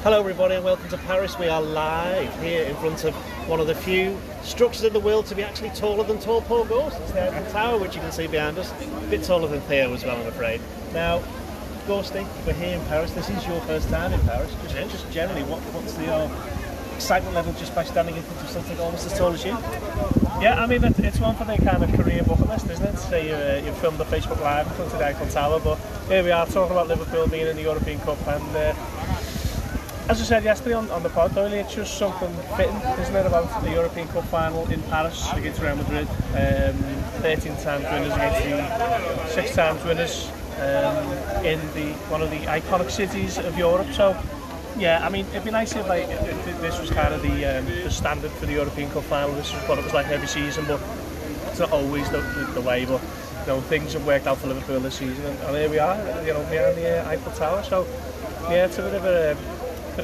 Hello everybody and welcome to Paris. We are live here in front of one of the few structures in the world to be actually taller than tall Paul Gorst. It's the Eiffel Tower, which you can see behind us. A bit taller than Theo as well, I'm afraid. Now, Gorsty, we're here in Paris. This is your first time in Paris. Just generally, what's the excitement level just by standing in front of something almost as tall as you? Yeah, I mean, it's one for the kind of career bucket list, isn't it? So you filmed the Facebook Live in front of the Eiffel Tower, but here we are talking about Liverpool being in the European Cup, and as I said yesterday on the pod, Doyle, it's just something fitting, isn't it, about the European Cup final in Paris against Real Madrid. 13 times winners against the 6 times winners in one of the iconic cities of Europe. So, yeah, I mean, it'd be nice if this was kind of the standard for the European Cup final. This is what it was like every season, but it's not always the way. But you know, things have worked out for Liverpool this season, and here we are, you know, behind the Eiffel Tower. So, yeah, it's a bit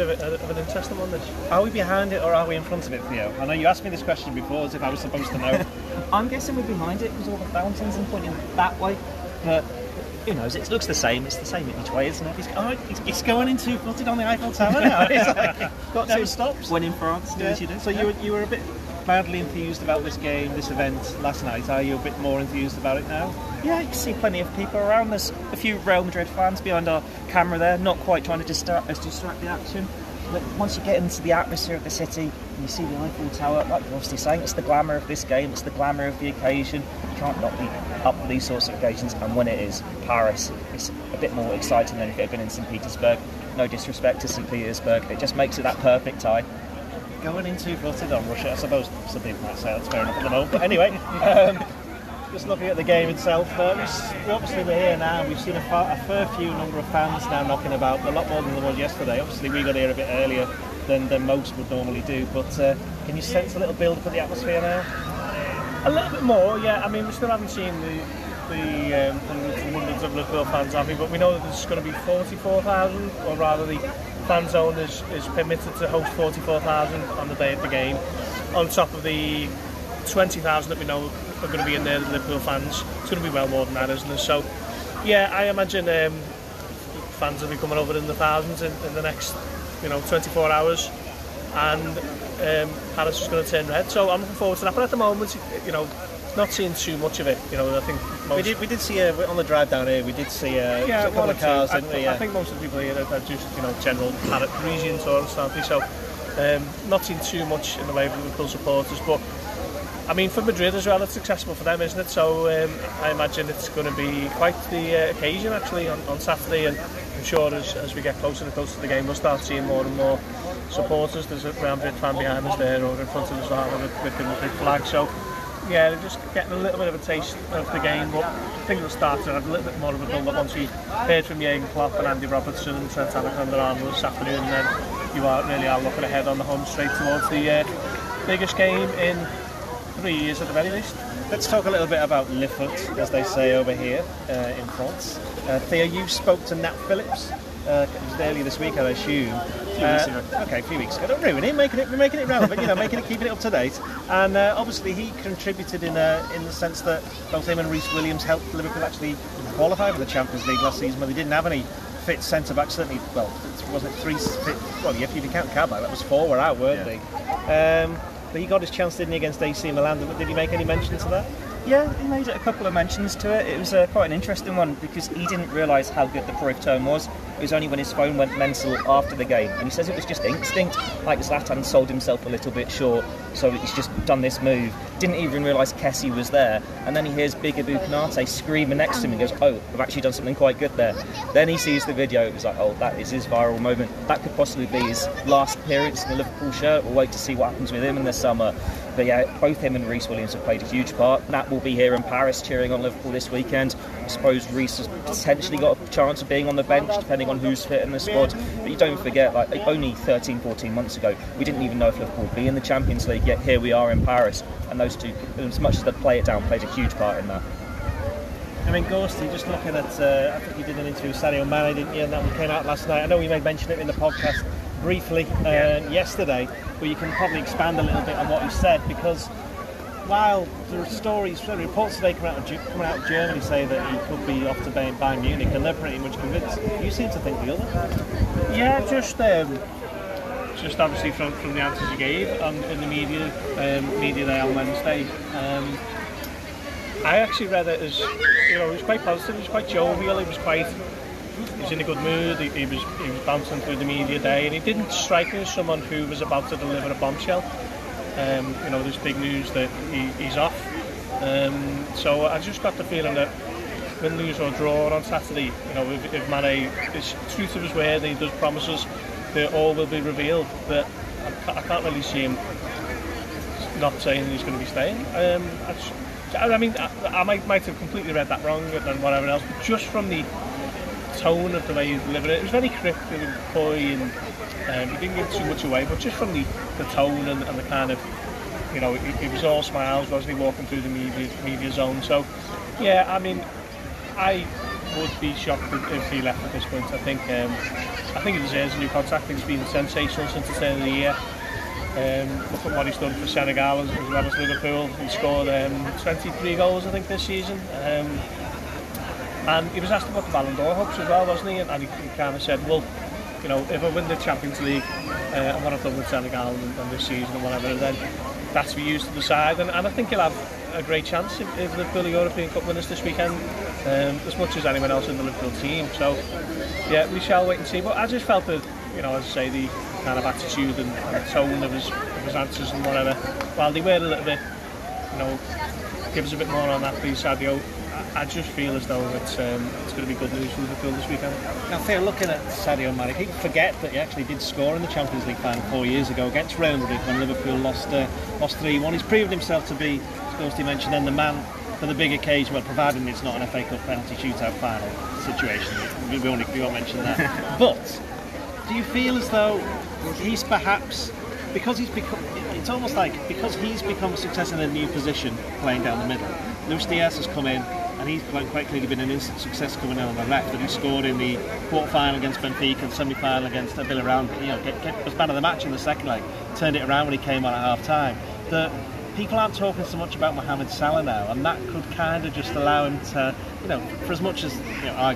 of an interesting one, this. Are we behind it or are we in front of it, Theo? I know you asked me this question before as if I was supposed to know. I'm guessing we're behind it because all the fountains are pointing that way, but who knows, it looks the same. It's the same each way, isn't it? It's going in two-footed on the Eiffel Tower now. It's like, got never stops. When in France, do as you do. So you were a bit madly enthused about this game, this event last night. Are you a bit more enthused about it now? Yeah, you can see plenty of people around. There's a few Real Madrid fans behind our camera there, not quite trying to distract the action. But once you get into the atmosphere of the city and you see the Eiffel Tower, like you're obviously saying, it's the glamour of this game, it's the glamour of the occasion. You can't not be up for these sorts of occasions, and when it is Paris, it's a bit more exciting than if it had been in St. Petersburg. No disrespect to St. Petersburg, it just makes it that perfect tie. Going in two-footed on Russia, I suppose some people might say that's fair enough at the moment, but anyway, just looking at the game itself, obviously we're here now. We've seen a fair few number of fans now knocking about, a lot more than there was yesterday. Obviously we got here a bit earlier than most would normally do, but can you sense a little build-up of the atmosphere now? A little bit more, yeah. I mean, we still haven't seen the hundreds of Liverpool fans, have we? But we know that there's going to be 44,000, or rather the fan zone is permitted to host 44,000 on the day of the game, on top of the 20,000 that we know are going to be in there, the Liverpool fans. It's going to be well more than that, isn't it? So, yeah, I imagine fans will be coming over in the thousands in the next, 24 hours, and Paris is going to turn red. So I'm looking forward to that. But at the moment, not seeing too much of it. I think we did see on the drive down here. We did see a couple of cars, didn't we? I think most of the people here are just general Parisian tourists, aren't they? So not seeing too much in the way of Liverpool supporters, but I mean, for Madrid as well, it's accessible for them, isn't it? So I imagine it's going to be quite the occasion actually on Saturday, and I'm sure as we get closer and closer to the game, we'll start seeing more and more supporters. There's a Real Madrid fan behind us there, or in front of us with the big flag. So yeah, they're just getting a little bit of a taste of the game, but I think it'll start to have a little bit more of a build-up once we heard from Jürgen Klopp and Andy Robertson and Trent Alexander-Arnold this afternoon, and then you really are looking ahead on the home straight towards the biggest game in 3 years at the very least. Let's talk a little bit about Le Foot, as they say over here in France. Theo, you spoke to Nat Phillips. It was earlier this week, I assume. A few weeks ago. Don't ruin it. We're making it relevant. Keeping it up to date. And obviously, he contributed in the sense that both him and Reece Williams helped Liverpool actually qualify for the Champions League last season, where they didn't have any fit centre backs. Certainly, wasn't it 3 fit? Well, if you count Caballero, that was 4 were out, weren't they? But he got his chance, didn't he, against AC Milan? Did he make any mention to that? Yeah, he made a couple of mentions to it. It was quite an interesting one because he didn't realise how good the Pro turn was. It was only when his phone went mental after the game, and he says it was just instinct, like Zlatan sold himself a little bit short, so he's just done this move. Didn't even realise Kessie was there, and then he hears Big Abu Konate screaming next to him and goes, "Oh, I've actually done something quite good there." Then he sees the video, it was like, oh, that is his viral moment. That could possibly be his last appearance in the Liverpool shirt. We'll wait to see what happens with him in the summer. But yeah, both him and Reece Williams have played a huge part. Nat will be here in Paris cheering on Liverpool this weekend. I suppose Reece has potentially got a chance of being on the bench, depending on who's fit in the squad. But you don't forget, only 13, 14 months ago, we didn't even know if Liverpool would be in the Champions League, yet here we are in Paris. And those two, as much as they play it down, played a huge part in that. I mean, Gorsty, just looking at, I think you did an interview with Sadio Mane, didn't you? And that one came out last night. I know we may mention it in the podcast briefly yesterday, but you can probably expand a little bit on what you said, because while there are reports today coming out of Germany say that he could be off to Bayern Munich, and they're pretty much convinced. You seem to think the other. Yeah, just just obviously from the answers you gave in the media there on Wednesday. I actually read it as, he was quite positive, he was quite jovial, he was in a good mood, he was bouncing through the media day, and he didn't strike me as someone who was about to deliver a bombshell. There's big news that he's off. So I just got the feeling that win, lose or draw on Saturday, if Mane is true to his word and he does promise us that all will be revealed, but I can't really see him not saying he's going to be staying. I might have completely read that wrong and whatever else, but just from the tone of the way he delivered it was very cryptic and coy, and he didn't give too much away, but just from the tone and the kind of, it was all smiles, wasn't he, walking through the media zone. So, yeah, I would be shocked if he left at this point. I think he deserves a new contract. He's been sensational since the turn of the year. Look at what he's done for Senegal as well as Liverpool. He scored 23 goals, I think, this season. And he was asked about the Ballon d'Or hopes as well, wasn't he? And he kind of said, well, if I win the Champions League and what I've done with Senegal and this season and whatever, then that's for you to decide. And I think he'll have a great chance if Liverpool are European Cup winners this weekend, as much as anyone else in the Liverpool team. So, yeah, we shall wait and see. But I just felt that, as I say, the kind of attitude and tone of his answers and whatever, while they were a little bit, give us a bit more on that, please, Sadio. I just feel as though it's going to be good news for Liverpool this weekend. Now, Theo, looking at Sadio Mane, people forget that he actually did score in the Champions League final 4 years ago against Real Madrid when Liverpool lost 3-1. He's proven himself to be, as Gorst mentioned, then the man for the big occasion, well, provided it's not an FA Cup penalty shootout final situation. We won't mention that. But do you feel as though he's perhaps, because he's become, it's almost like because he's become a success in a new position playing down the middle, Luis Diaz has come in, and he's quite clearly been an instant success coming in on the left, and he scored in the quarter-final against Benfica and semi-final against Villarreal. Was man of the match in the second leg, turned it around when he came on at half-time. That people aren't talking so much about Mohamed Salah now, and that could kind of just allow him to, for as much as, I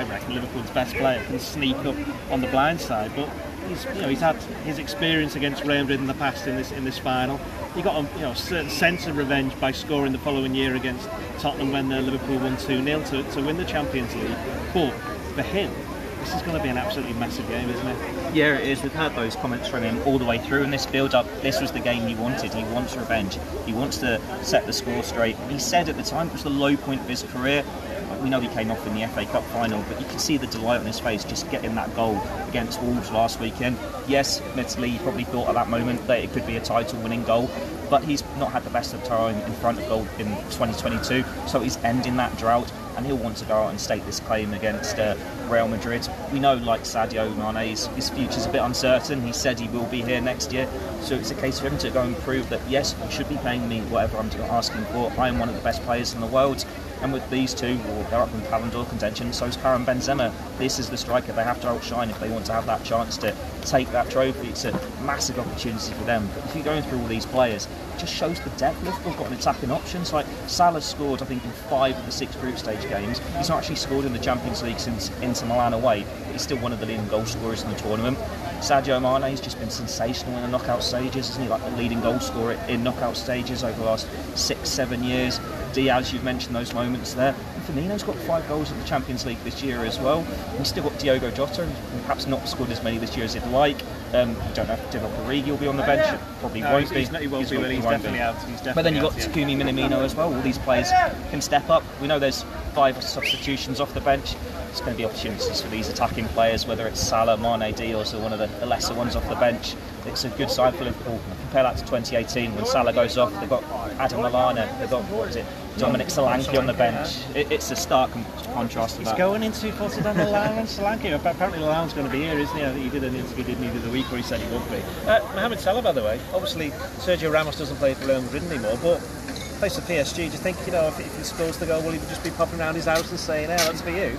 reckon Liverpool's best player can sneak up on the blind side, but he's had his experience against Real Madrid in the past in this final. He got a certain sense of revenge by scoring the following year against Tottenham when Liverpool won 2-0 to win the Champions League. But for him, this is going to be an absolutely massive game, isn't it? Yeah, it is. We've heard those comments from him all the way through in this build-up. This was the game he wanted. He wants revenge. He wants to set the score straight. He said at the time it was the low point of his career. We know he came off in the FA Cup final, but you can see the delight on his face just getting that goal against Wolves last weekend. Yes, admittedly, he probably thought at that moment that it could be a title-winning goal, but he's not had the best of time in front of goal in 2022, so he's ending that drought, and he'll want to go out and stake this claim against Real Madrid. We know, like Sadio Mane, his future's a bit uncertain. He said he will be here next year, so it's a case for him to go and prove that, yes, you should be paying me whatever I'm asking for. I am one of the best players in the world. And with these two, they're up in Ballon d'Or contention, so is Karim Benzema. This is the striker they have to outshine if they want to have that chance to take that trophy. It's a massive opportunity for them. But if you're going through all these players, it just shows the depth. Liverpool got an attacking options. Like Salah scored, I think, in 5 of the 6 group stage games. He's not actually scored in the Champions League since Inter Milan away. He's still one of the leading goal scorers in the tournament. Sadio Mane's just been sensational in the knockout stages, isn't he? Like the leading goal scorer in knockout stages over the last 6-7 years. Diaz, you've mentioned those moments there. And Firmino's got 5 goals in the Champions League this year as well. And we've still got Diogo Jota, who perhaps not scored as many this year as he'd like. You don't know if Divock Origi will be on the bench. It probably won't be. He won't be, he's definitely out. But then you've got Takumi Minamino as well. All these players can step up. We know there's 5 substitutions off the bench. There's going to be opportunities for these attacking players, whether it's Salah, Mane, Diaz, or one of the lesser ones off the bench. It's a good side for Liverpool. Compare that to 2018 when Salah goes off. They've got Adam Lallana. They've got, Dominic Solanke on the bench. It's a stark contrast. He's going into Portugal down Lallana and Solanke. Apparently Lallana's going to be here, isn't he? I think he did an interview the week where he said he would be. Mohamed Salah, by the way, obviously Sergio Ramos doesn't play for Real Madrid anymore, but plays for PSG. Do you think, if he's supposed to go, will he just be popping around his house and saying, "Hey, that's for you"?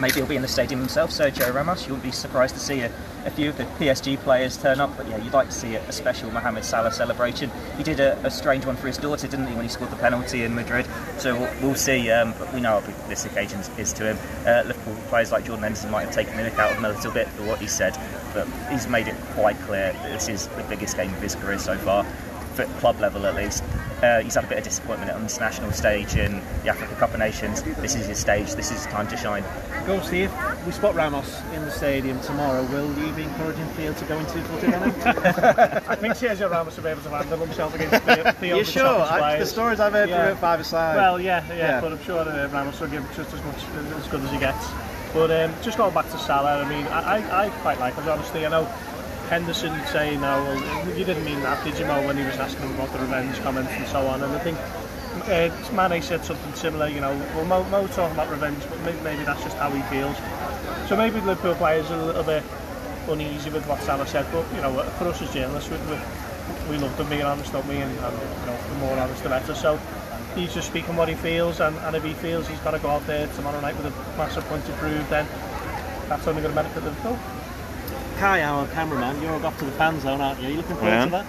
maybe he'll be in the stadium himself, Sergio Ramos. You wouldn't be surprised to see a few of the PSG players turn up, but yeah, you'd like to see a special Mohamed Salah celebration. He did a strange one for his daughter, didn't he, when he scored the penalty in Madrid? So we'll see, but we know how big this occasion is to him. Liverpool players like Jordan Henderson might have taken the mick out of him a little bit for what he said, but he's made it quite clear that this is the biggest game of his career so far, for club level at least. He's had a bit of disappointment on the international stage in the Africa Cup of Nations. This is his stage, this is his time to shine. Gorst, if we spot Ramos in the stadium tomorrow, will you be encouraging Theo to go into footed on him? I think Sergio Ramos will be able to handle himself against Theo. You're sure? The stories I've heard from him 5-a-side. Well, yeah, but I'm sure Ramos will give just as much, as good as he gets. But just going back to Salah, I mean, I quite like him, honestly. I know Henderson saying, "No, well, you didn't mean that, did you, Mo?" when he was asking him about the revenge comments and so on. And I think Mane said something similar. You know, well, Mo talking about revenge, but maybe that's just how he feels. So maybe Liverpool players are a little bit uneasy with what Salah said. But you know, for us as journalists, we love them being honest, don't we? And you know, the more honest, the better. So he's just speaking what he feels, and if he feels he's got to go out there tomorrow night with a massive point to prove, then that's only going to benefit Liverpool. Kai, our cameraman, you're off to the fan zone, aren't you? Are you looking forward to that?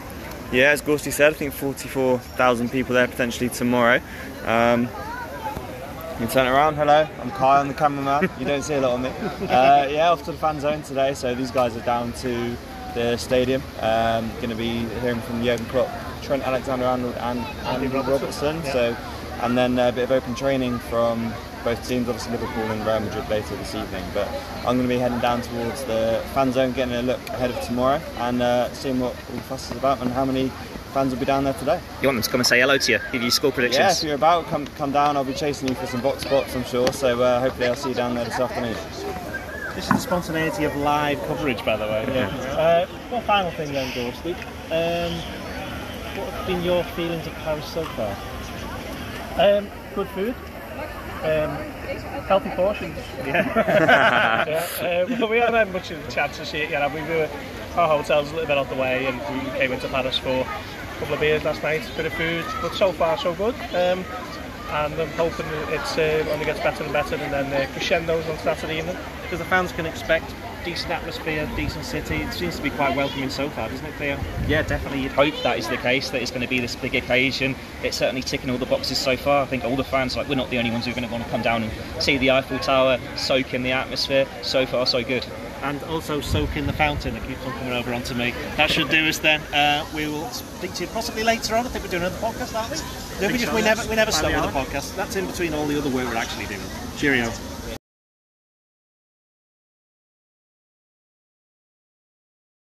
Yeah, as Gorst said, I think 44,000 people there potentially tomorrow. You can turn it around. Hello, I'm Kai, I'm the cameraman. You don't see a lot of me. Yeah, off to the fan zone today. So these guys are down to the stadium. Going to be hearing from Jurgen Klopp, Trent Alexander-Arnold and Andy Robertson. Yeah. So, and then a bit of open training from both teams, obviously Liverpool and Real Madrid later this evening. But I'm going to be heading down towards the fan zone, getting a look ahead of tomorrow and seeing what all the fuss is about and how many fans will be down there today. You want them to come and say hello to you, give you score predictions? Yeah, if you're about, come down. I'll be chasing you for some box spots, I'm sure. So hopefully I'll see you down there this afternoon. This is the spontaneity of live coverage, by the way. Yeah. One final thing then, Gorst. What have been your feelings of Paris so far? Good food. Healthy portions. Well, we haven't had much of a chance to see it yet. Our hotel's a little bit out the way, and we came into Paris for a couple of beers last night, a bit of food, but so far so good. And I'm hoping it's only gets better and better, and then crescendos on Saturday evening. Because the fans can expect decent atmosphere, decent city. It seems to be quite welcoming so far, doesn't it, Theo? Yeah, definitely. You'd hope that is the case, that it's going to be this big occasion. It's certainly ticking all the boxes so far. I think all the fans, we're not the only ones who are going to want to come down and see the Eiffel Tower, soak in the atmosphere. So far, so good. And also soak in the fountain that keeps on coming over onto me. That should do us then. We will speak to you possibly later on. I think we're doing another podcast, aren't we? We never stop with the podcast. That's in between all the other work we're actually doing. Cheerio.